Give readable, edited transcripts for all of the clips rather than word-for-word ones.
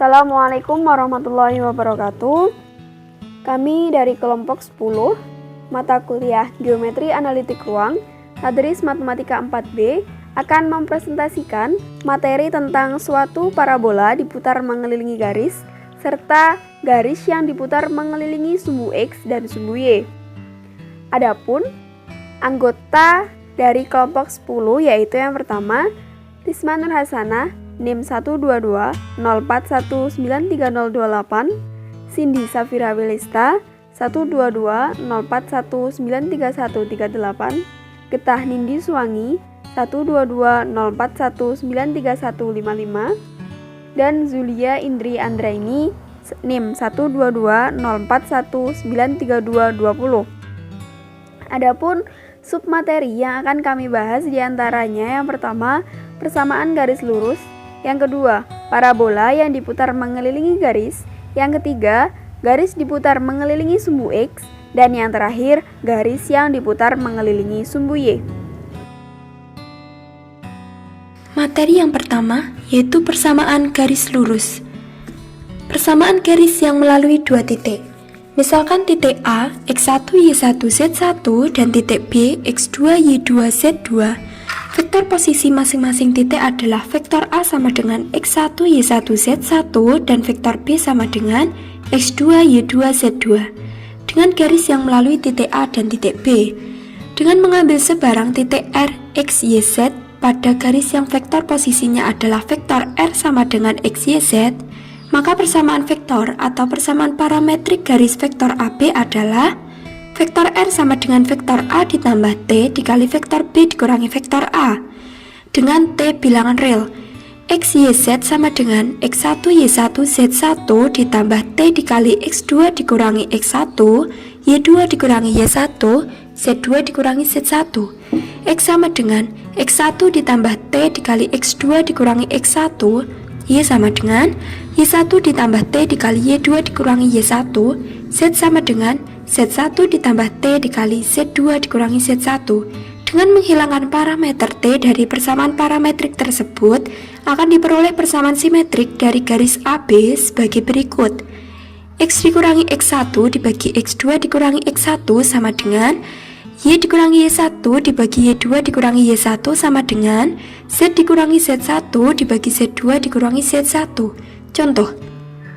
Assalamualaikum warahmatullahi wabarakatuh. Kami dari kelompok 10, mata kuliah Geometri Analitik Ruang, Tadris Matematika 4B, akan mempresentasikan materi tentang suatu parabola diputar mengelilingi garis, serta garis yang diputar mengelilingi sumbu X dan sumbu Y. Adapun anggota dari kelompok 10 yaitu yang pertama, Risma Nur Hasanah, NIM 12204193028, Cindy Safira Wilista 12204193138, Getah Nindi Suwangi 12204193155, dan Zulia Indri Andraini NIM 12204193220. Adapun submateri yang akan kami bahas diantaranya yang pertama, persamaan garis lurus, yang kedua, parabola yang diputar mengelilingi garis, yang ketiga, garis diputar mengelilingi sumbu X, dan yang terakhir, garis yang diputar mengelilingi sumbu Y. Materi yang pertama yaitu persamaan garis lurus. Persamaan garis yang melalui dua titik. Misalkan titik A, X1, Y1, Z1 dan titik B, X2, Y2, Z2. Vektor posisi masing-masing titik adalah vektor A sama dengan X1, Y1, Z1 dan vektor B sama dengan X2, Y2, Z2 dengan garis yang melalui titik A dan titik B. Dengan mengambil sebarang titik R, X, Y, Z pada garis yang vektor posisinya adalah vektor R sama dengan X, Y, Z, maka persamaan vektor atau persamaan parametrik garis vektor AB adalah vektor R sama dengan vektor A ditambah T dikali vektor B dikurangi vektor A dengan T bilangan real. X, Y, Z sama dengan X1, Y1, Z1 ditambah T dikali X2 dikurangi X1, Y2 dikurangi Y1, Z2 dikurangi Z1. X sama dengan X1 ditambah T dikali X2 dikurangi X1, Y sama dengan Y1 ditambah T dikali Y2 dikurangi Y1, Z sama dengan Z1 ditambah T dikali Z2 dikurangi Z1. Dengan menghilangkan parameter T dari persamaan parametrik tersebut, akan diperoleh persamaan simetrik dari garis AB sebagai berikut. X dikurangi X1 dibagi X2 dikurangi X1 sama dengan Y dikurangi Y1 dibagi Y2 dikurangi Y1 sama dengan Z dikurangi Z1 dibagi Z2 dikurangi Z1. Contoh,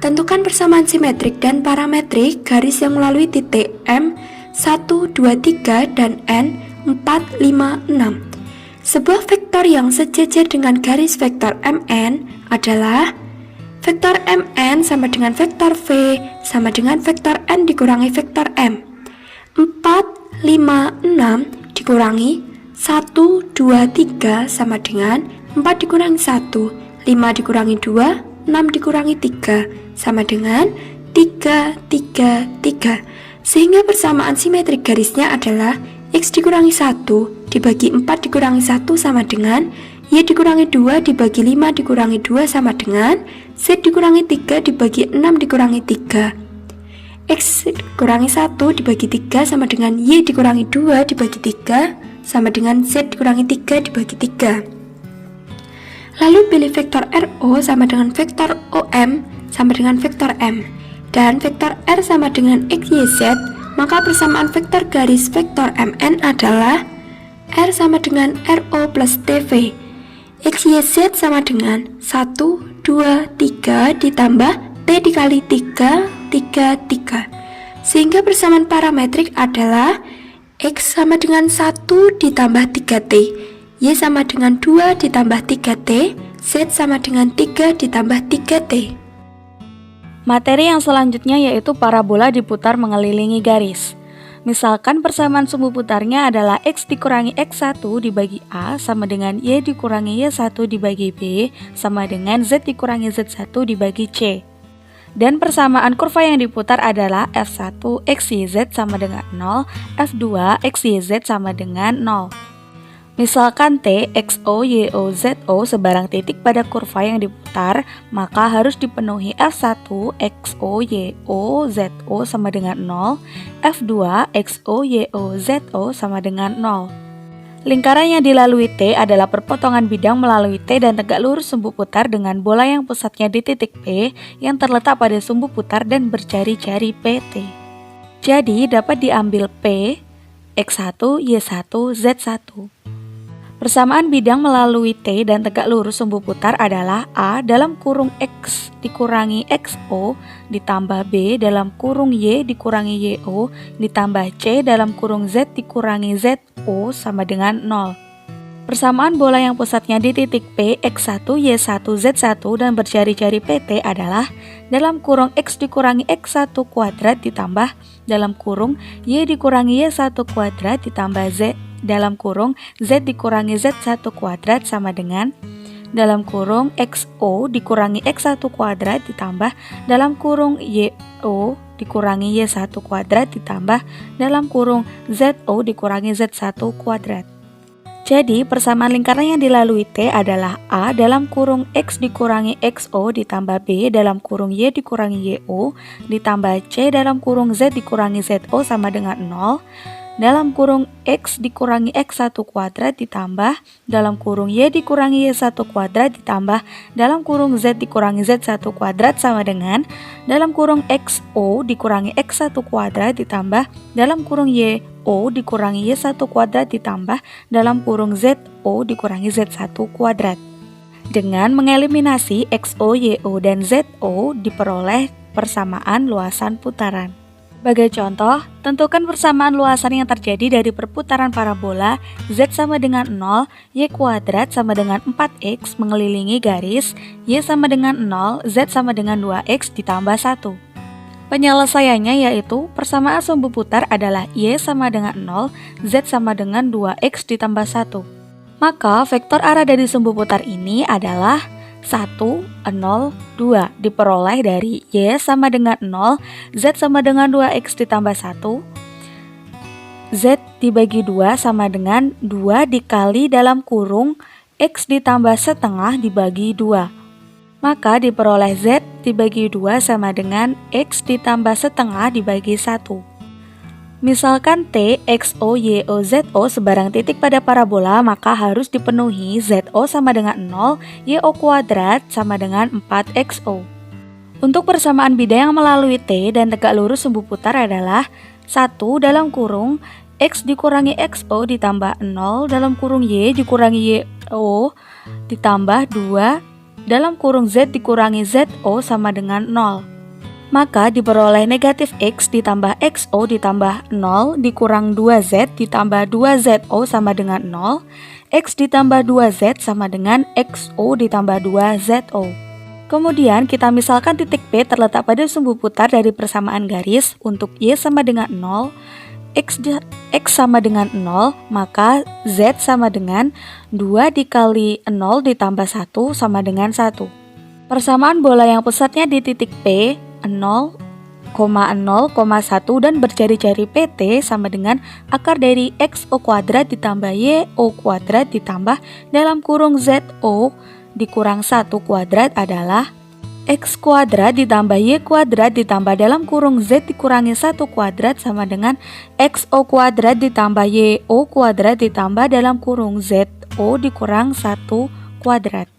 tentukan persamaan simetrik dan parametrik garis yang melalui titik M 1, 2, 3 dan N 4, 5, 6. Sebuah vektor yang sejajar dengan garis vektor MN adalah vektor MN sama dengan vektor V sama dengan vektor N dikurangi vektor M. 4, 5, 6 dikurangi 1, 2, 3 sama dengan 4 dikurangi 1, 5 dikurangi 2, 6 dikurangi 3 sama dengan 3, 3, 3. Sehingga persamaan simetrik garisnya adalah X dikurangi 1 dibagi 4 dikurangi 1 sama dengan Y dikurangi 2 dibagi 5 dikurangi 2 sama dengan Z dikurangi 3 dibagi 6 dikurangi 3. X dikurangi 1 dibagi 3 sama dengan Y dikurangi 2 dibagi 3 sama dengan Z dikurangi 3 dibagi 3. Lalu pilih vektor RO sama dengan vektor OM sama dengan vektor M, dan vektor R sama dengan X, Y, Z, maka persamaan vektor garis vektor MN adalah R sama dengan RO plus TV. X, Y, Z sama dengan 1, 2, 3 ditambah T dikali 3, 3, 3. Sehingga persamaan parametrik adalah X sama dengan 1 ditambah 3T, Y sama dengan 2 ditambah 3T, Z sama dengan 3 ditambah 3T. Materi yang selanjutnya yaitu parabola diputar mengelilingi garis. Misalkan persamaan sumbu putarnya adalah X dikurangi X1 dibagi A sama dengan Y dikurangi Y1 dibagi B sama dengan Z dikurangi Z1 dibagi C. Dan persamaan kurva yang diputar adalah F1 XYZ sama dengan 0, F2 XYZ sama dengan 0. Misalkan T, XO, YO, ZO sebarang titik pada kurva yang diputar, maka harus dipenuhi F1, XO, YO, ZO sama dengan 0, F2, XO, YO, ZO sama dengan 0. Lingkaran yang dilalui T adalah perpotongan bidang melalui T dan tegak lurus sumbu putar dengan bola yang pusatnya di titik P yang terletak pada sumbu putar dan berjari-jari PT. Jadi dapat diambil P, X1, Y1, Z1. Persamaan bidang melalui T dan tegak lurus sumbu putar adalah A dalam kurung X dikurangi XO ditambah B dalam kurung Y dikurangi YO ditambah C dalam kurung Z dikurangi ZO sama dengan 0. Persamaan bola yang pusatnya di titik P, X1, Y1, Z1 dan berjari-jari PT adalah dalam kurung X dikurangi X1 kuadrat ditambah dalam kurung Y dikurangi Y1 kuadrat ditambah Z dalam kurung Z dikurangi Z1 kuadrat sama dengan dalam kurung XO dikurangi X1 kuadrat ditambah dalam kurung YO dikurangi Y1 kuadrat ditambah dalam kurung ZO dikurangi Z1 kuadrat. Jadi persamaan lingkaran yang dilalui T adalah A dalam kurung X dikurangi XO ditambah B dalam kurung Y dikurangi YO ditambah C dalam kurung Z dikurangi ZO sama dengan 0 dalam kurung X dikurangi X1 kuadrat ditambah dalam kurung Y dikurangi Y1 kuadrat ditambah dalam kurung Z dikurangi Z1 kuadrat sama dengan dalam kurung XO dikurangi X1 kuadrat ditambah dalam kurung YO dikurangi Y1 kuadrat ditambah dalam kurung ZO dikurangi Z1 kuadrat. Dengan mengeliminasi XO, YO, dan ZO diperoleh persamaan luasan putaran. Sebagai contoh, tentukan persamaan luasan yang terjadi dari perputaran parabola Z sama dengan 0, Y kuadrat sama dengan 4X mengelilingi garis, Y sama dengan 0, Z sama dengan 2X ditambah 1. Penyelesaiannya yaitu persamaan sumbu putar adalah Y sama dengan 0, Z sama dengan 2X ditambah 1. Maka vektor arah dari sumbu putar ini adalah 1, 0, 2 diperoleh dari Y sama dengan 0, Z sama dengan 2X ditambah 1, Z dibagi 2 sama dengan 2 dikali dalam kurung X ditambah setengah dibagi 2. Maka diperoleh Z dibagi 2 sama dengan X ditambah setengah dibagi 1. Misalkan T, XO, YO, ZO sebarang titik pada parabola, maka harus dipenuhi ZO sama dengan 0, YO kuadrat sama dengan 4XO. Untuk persamaan bidang yang melalui T dan tegak lurus sumbu putar adalah 1 dalam kurung X dikurangi XO ditambah 0 dalam kurung Y dikurangi YO ditambah 2 dalam kurung Z dikurangi ZO sama dengan 0. Maka diperoleh negatif X ditambah XO ditambah 0 dikurang 2Z ditambah 2ZO sama dengan 0, X ditambah 2Z sama dengan XO ditambah 2ZO. Kemudian kita misalkan titik P terletak pada sumbu putar dari persamaan garis. Untuk Y sama dengan 0, X sama dengan 0, maka Z sama dengan 2 dikali 0 ditambah 1 sama dengan 1. Persamaan bola yang pusatnya di titik P 0,0,1 dan berjari-jari PT sama dengan akar dari XO kuadrat ditambah YO kuadrat ditambah dalam kurung ZO dikurang 1 kuadrat adalah X kuadrat ditambah Y kuadrat ditambah dalam kurung Z dikurangi 1 kuadrat sama dengan XO kuadrat ditambah YO kuadrat ditambah dalam kurung ZO dikurang 1 kuadrat.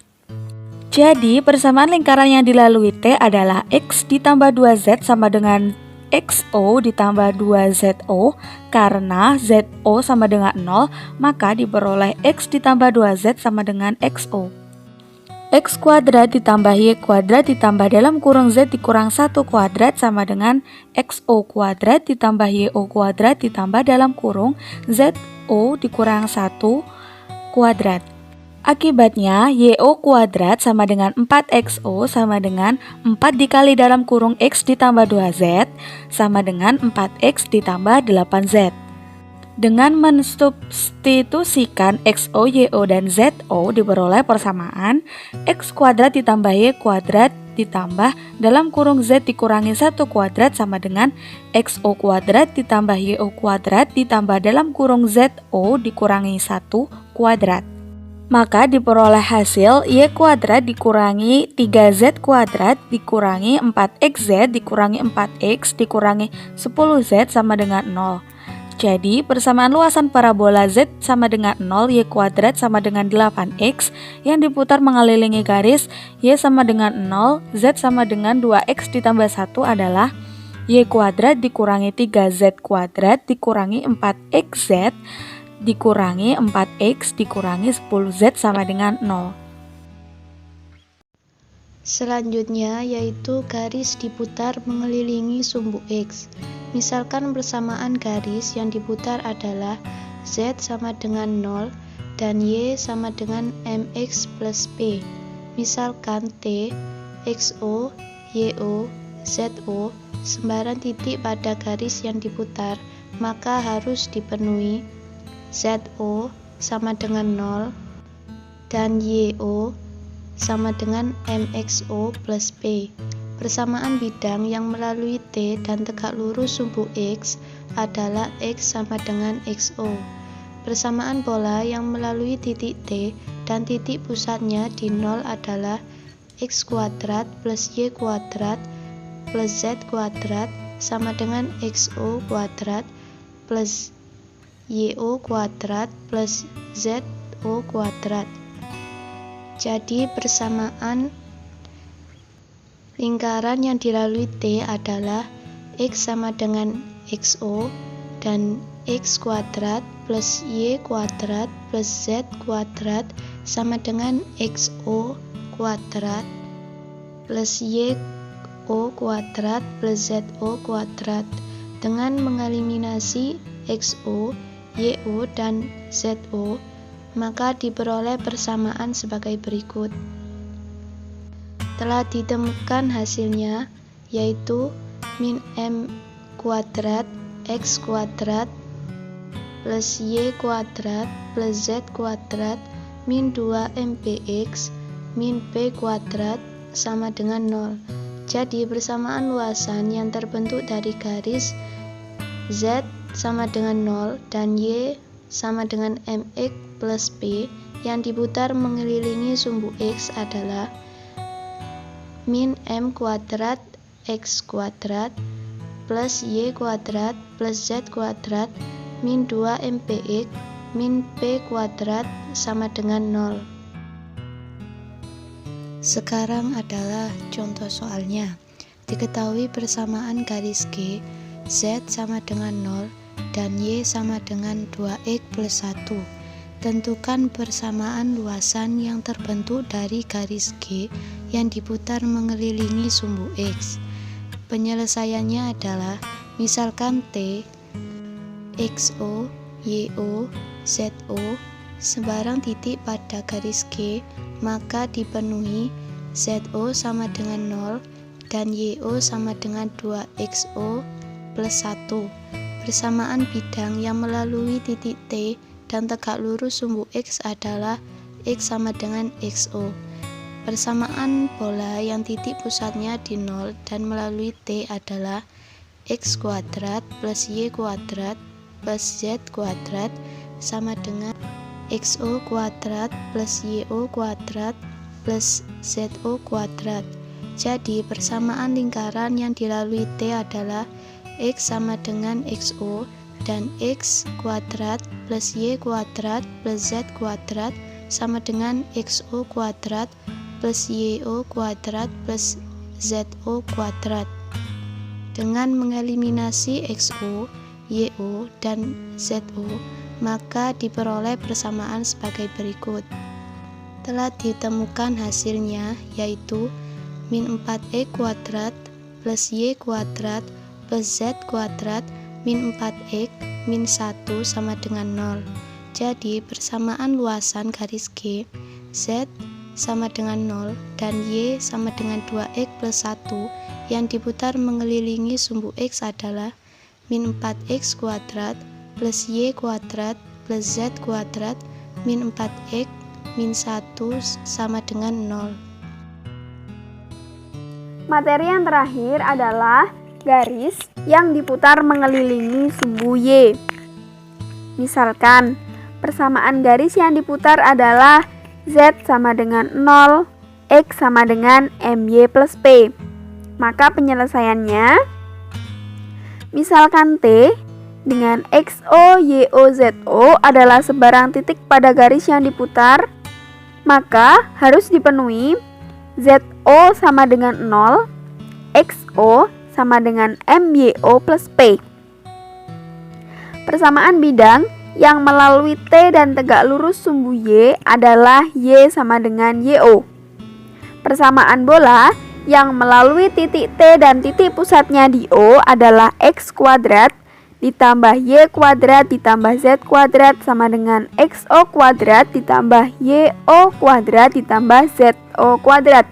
Jadi, persamaan lingkaran yang dilalui T adalah X ditambah 2Z sama dengan XO ditambah 2ZO. Karena ZO sama dengan 0, maka diperoleh X ditambah 2Z sama dengan XO. X kuadrat ditambah Y kuadrat ditambah dalam kurung Z dikurang 1 kuadrat sama dengan XO kuadrat ditambah YO kuadrat ditambah dalam kurung ZO dikurang 1 kuadrat. Akibatnya, YO kuadrat sama dengan 4XO sama dengan 4 dikali dalam kurung X ditambah 2Z sama dengan 4X ditambah 8Z. Dengan mensubstitusikan XO, YO, dan ZO diperoleh persamaan X kuadrat ditambah Y kuadrat ditambah dalam kurung Z dikurangi 1 kuadrat sama dengan XO kuadrat ditambah YO kuadrat ditambah dalam kurung ZO dikurangi 1 kuadrat. Maka diperoleh hasil Y kuadrat dikurangi 3Z kuadrat dikurangi 4XZ dikurangi 4X dikurangi 10Z sama dengan 0. Jadi, persamaan luasan parabola Z sama dengan 0, Y kuadrat sama dengan 8X yang diputar mengelilingi garis Y sama dengan 0, Z sama dengan 2X ditambah 1 adalah Y kuadrat dikurangi 3Z kuadrat dikurangi 4XZ dikurangi 4X dikurangi 10Z sama dengan 0. Selanjutnya yaitu garis diputar mengelilingi sumbu X. Misalkan persamaan garis yang diputar adalah Z sama dengan 0 dan Y sama dengan MX plus P. Misalkan T, XO, YO, ZO sembarang titik pada garis yang diputar, maka harus dipenuhi ZO sama dengan 0 dan YO sama dengan MXO plus P. Persamaan bidang yang melalui T dan tegak lurus sumbu X adalah X sama dengan XO. Persamaan bola yang melalui titik T dan titik pusatnya di 0 adalah X kuadrat plus Y kuadrat plus Z kuadrat sama dengan XO kuadrat plus YO kuadrat plus ZO kuadrat. Jadi persamaan lingkaran yang dilalui T adalah X sama dengan XO dan X kuadrat plus Y kuadrat plus Z kuadrat sama dengan XO kuadrat plus YO kuadrat plus ZO kuadrat. Dengan mengeliminasi XO, YO, dan ZO, maka diperoleh persamaan sebagai berikut. Telah ditemukan hasilnya, yaitu min M kuadrat X kuadrat plus Y kuadrat plus Z kuadrat min 2MPX min P kuadrat sama dengan 0. Jadi persamaan luasan yang terbentuk dari garis Z sama dengan 0 dan Y sama dengan MX plus P yang diputar mengelilingi sumbu X adalah min M kuadrat X kuadrat plus Y kuadrat plus Z kuadrat min 2MPX min P kuadrat sama dengan 0. Sekarang adalah contoh soalnya. Diketahui persamaan garis G, Z sama dengan 0 dan Y sama dengan 2X plus 1. Tentukan persamaan luasan yang terbentuk dari garis G yang diputar mengelilingi sumbu X. Penyelesaiannya adalah misalkan T, XO, YO, ZO sembarang titik pada garis G, maka dipenuhi ZO sama dengan 0 dan YO sama dengan 2XO plus 1. Persamaan bidang yang melalui titik T dan tegak lurus sumbu X adalah X sama dengan XO. Persamaan bola yang titik pusatnya di 0 dan melalui T adalah X kuadrat plus Y kuadrat plus Z kuadrat sama dengan XO kuadrat plus YO kuadrat plus ZO kuadrat. Jadi persamaan lingkaran yang dilalui T adalah X sama dengan XO dan X kuadrat plus Y kuadrat plus Z kuadrat sama dengan XO kuadrat plus YO kuadrat plus ZO kuadrat. Dengan mengeliminasi XO, YO, dan ZO, maka diperoleh persamaan sebagai berikut. Telah ditemukan hasilnya, yaitu min 4X kuadrat plus Y kuadrat plus Z kuadrat min 4X min 1 sama dengan 0. Jadi persamaan luasan garis G, Z sama dengan 0 dan Y sama dengan 2X plus 1 yang diputar mengelilingi sumbu X adalah min 4X kuadrat plus Y kuadrat plus Z kuadrat min 4X min 1 sama dengan 0. Materi yang terakhir adalah garis yang diputar mengelilingi sumbu Y. Misalkan, persamaan garis yang diputar adalah Z sama dengan 0, X sama dengan MY plus P. Maka penyelesaiannya, misalkan T, dengan XO, YO, ZO adalah sebarang titik pada garis yang diputar, maka harus dipenuhi ZO sama dengan 0, XO sama dengan MYO plus P. Persamaan bidang yang melalui T dan tegak lurus sumbu Y adalah Y sama dengan YO. Persamaan bola yang melalui titik T dan titik pusatnya di O adalah X kuadrat ditambah Y kuadrat ditambah Z kuadrat sama dengan XO kuadrat ditambah YO kuadrat ditambah ZO kuadrat.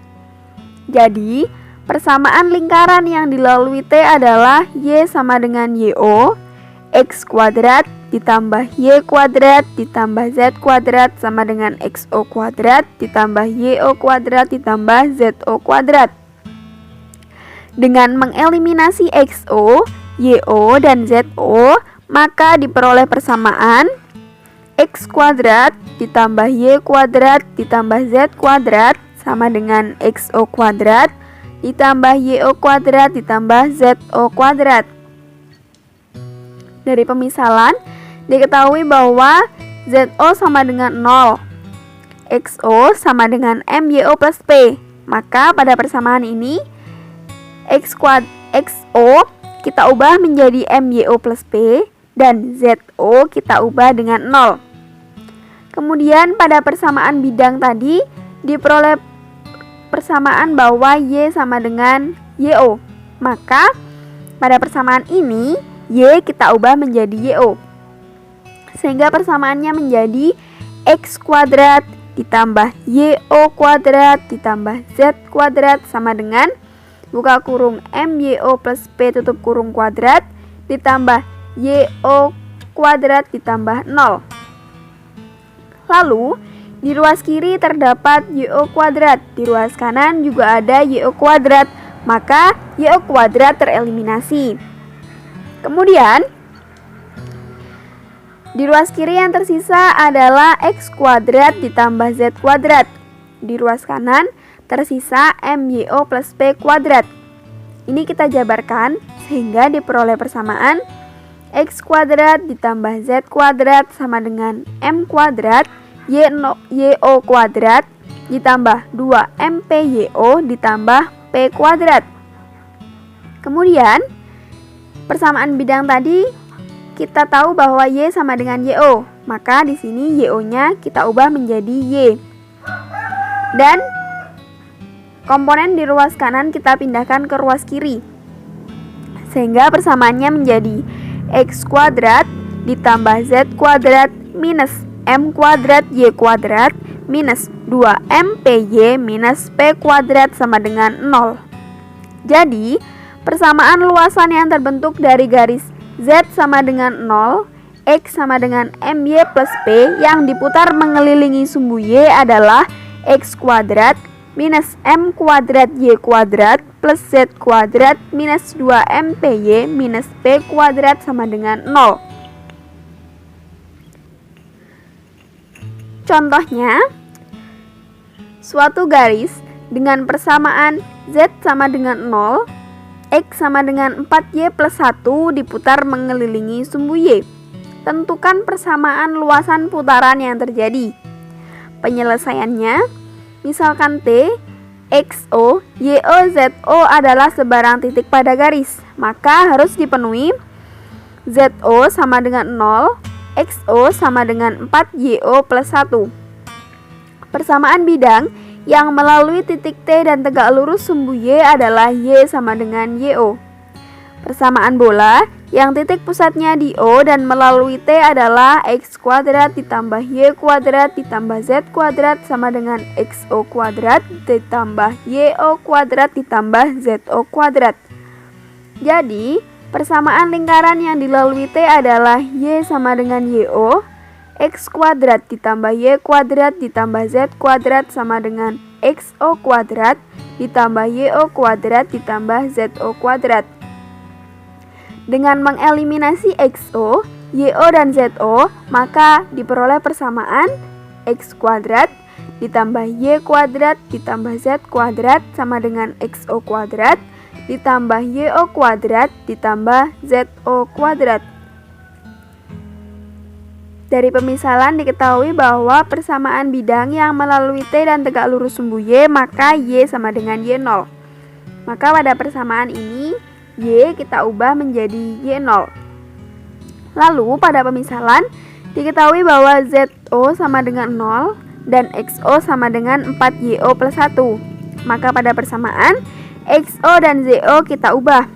Jadi, persamaan lingkaran yang dilalui T adalah Y sama dengan YO, X kuadrat ditambah Y kuadrat ditambah Z kuadrat sama dengan XO kuadrat ditambah YO kuadrat ditambah ZO kuadrat. Dengan mengeliminasi XO, YO, dan ZO, maka diperoleh persamaan X kuadrat ditambah Y kuadrat ditambah Z kuadrat sama dengan XO kuadrat ditambah YO kuadrat ditambah ZO kuadrat. Dari pemisalan, diketahui bahwa ZO sama dengan 0, XO sama dengan MYO plus P. Maka pada persamaan ini, XO kita ubah menjadi MYO plus P dan ZO kita ubah dengan 0. Kemudian pada persamaan bidang tadi diperoleh persamaan bahwa Y sama dengan YO. Maka pada persamaan ini Y kita ubah menjadi YO. Sehingga persamaannya menjadi X kuadrat ditambah YO kuadrat ditambah Z kuadrat sama dengan buka kurung MYO plus P tutup kurung kuadrat ditambah YO kuadrat ditambah 0. Lalu di ruas kiri terdapat YO kuadrat, di ruas kanan juga ada YO kuadrat, maka YO kuadrat tereliminasi. Kemudian di ruas kiri yang tersisa adalah X kuadrat ditambah Z kuadrat. Di ruas kanan tersisa MYO plus P kuadrat. Ini kita jabarkan sehingga diperoleh persamaan X kuadrat ditambah Z kuadrat sama dengan M kuadrat YO kuadrat ditambah 2MPYO ditambah P kuadrat. Kemudian persamaan bidang tadi kita tahu bahwa Y sama dengan YO, maka di sini YO-nya kita ubah menjadi Y. Dan komponen di ruas kanan kita pindahkan ke ruas kiri. Sehingga persamaannya menjadi X kuadrat ditambah Z kuadrat minus M kuadrat Y kuadrat minus 2MPY minus P kuadrat sama dengan 0. Jadi, persamaan luasan yang terbentuk dari garis Z sama dengan 0, X sama dengan MY plus P yang diputar mengelilingi sumbu Y adalah X kuadrat minus M kuadrat Y kuadrat plus Z kuadrat minus 2MPY minus P kuadrat sama dengan 0. Contohnya, suatu garis dengan persamaan Z sama dengan 0, X sama dengan 4Y plus 1 diputar mengelilingi sumbu Y. Tentukan persamaan luasan putaran yang terjadi. Penyelesaiannya, misalkan T, XO, YO, ZO adalah sebarang titik pada garis, maka harus dipenuhi ZO sama dengan 0, XO sama dengan 4YO plus 1. Persamaan bidang yang melalui titik T dan tegak lurus sumbu Y adalah Y sama dengan YO. Persamaan bola yang titik pusatnya di O dan melalui T adalah X kuadrat ditambah Y kuadrat ditambah Z kuadrat sama dengan XO kuadrat ditambah YO kuadrat ditambah ZO kuadrat. Jadi, persamaan lingkaran yang dilalui T adalah Y sama dengan YO, X kuadrat ditambah Y kuadrat ditambah Z kuadrat sama dengan XO kuadrat ditambah YO kuadrat ditambah ZO kuadrat. Dengan mengeliminasi XO, YO, dan ZO, maka diperoleh persamaan X kuadrat ditambah Y kuadrat ditambah Z kuadrat sama dengan XO kuadrat ditambah YO kuadrat ditambah ZO kuadrat. Dari pemisalan diketahui bahwa persamaan bidang yang melalui T dan tegak lurus sumbu Y, maka Y sama dengan Y0. Maka pada persamaan ini, Y kita ubah menjadi Y0. Lalu pada pemisalan diketahui bahwa ZO sama dengan 0 dan XO sama dengan 4YO plus 1. Maka pada persamaan, XO dan ZO kita ubah,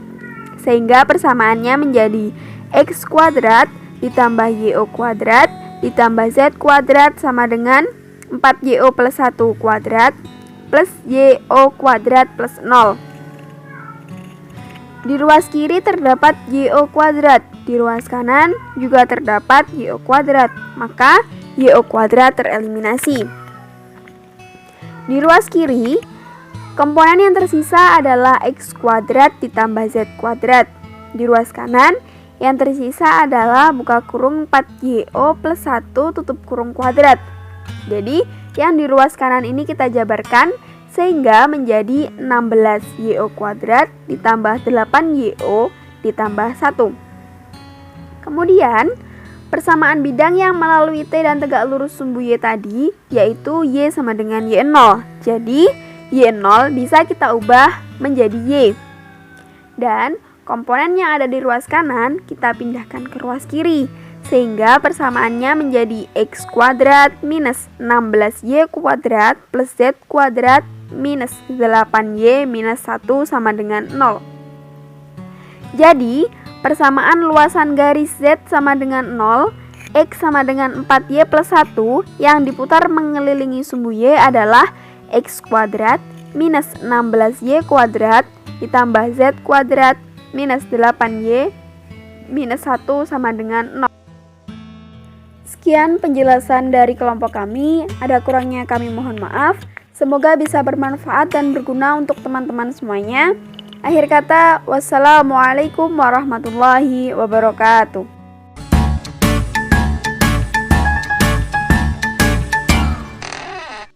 sehingga persamaannya menjadi X kuadrat ditambah YO kuadrat ditambah Z kuadrat sama dengan 4YO plus 1 kuadrat plus YO kuadrat plus 0. Di ruas kiri terdapat YO kuadrat, di ruas kanan juga terdapat YO kuadrat, maka YO kuadrat tereliminasi. Di ruas kiri, komponen yang tersisa adalah X kuadrat ditambah Z kuadrat. Di ruas kanan, yang tersisa adalah buka kurung 4YO plus 1 tutup kurung kuadrat. Jadi, yang di ruas kanan ini kita jabarkan sehingga menjadi 16YO kuadrat ditambah 8YO ditambah 1. Kemudian, persamaan bidang yang melalui T dan tegak lurus sumbu Y tadi, yaitu Y sama dengan Y0. Jadi, Y0 bisa kita ubah menjadi Y. Dan komponen yang ada di ruas kanan kita pindahkan ke ruas kiri, sehingga persamaannya menjadi X kuadrat minus 16Y kuadrat plus Z kuadrat minus 8Y minus 1 sama dengan 0. Jadi, persamaan luasan garis Z sama dengan 0, X sama dengan 4Y plus 1 yang diputar mengelilingi sumbu Y adalah X kuadrat minus 16Y kuadrat ditambah Z kuadrat minus 8Y minus 1 sama dengan 0. Sekian penjelasan dari kelompok kami, ada kurangnya kami mohon maaf. Semoga bisa bermanfaat dan berguna untuk teman-teman semuanya. Akhir kata, wassalamualaikum warahmatullahi wabarakatuh.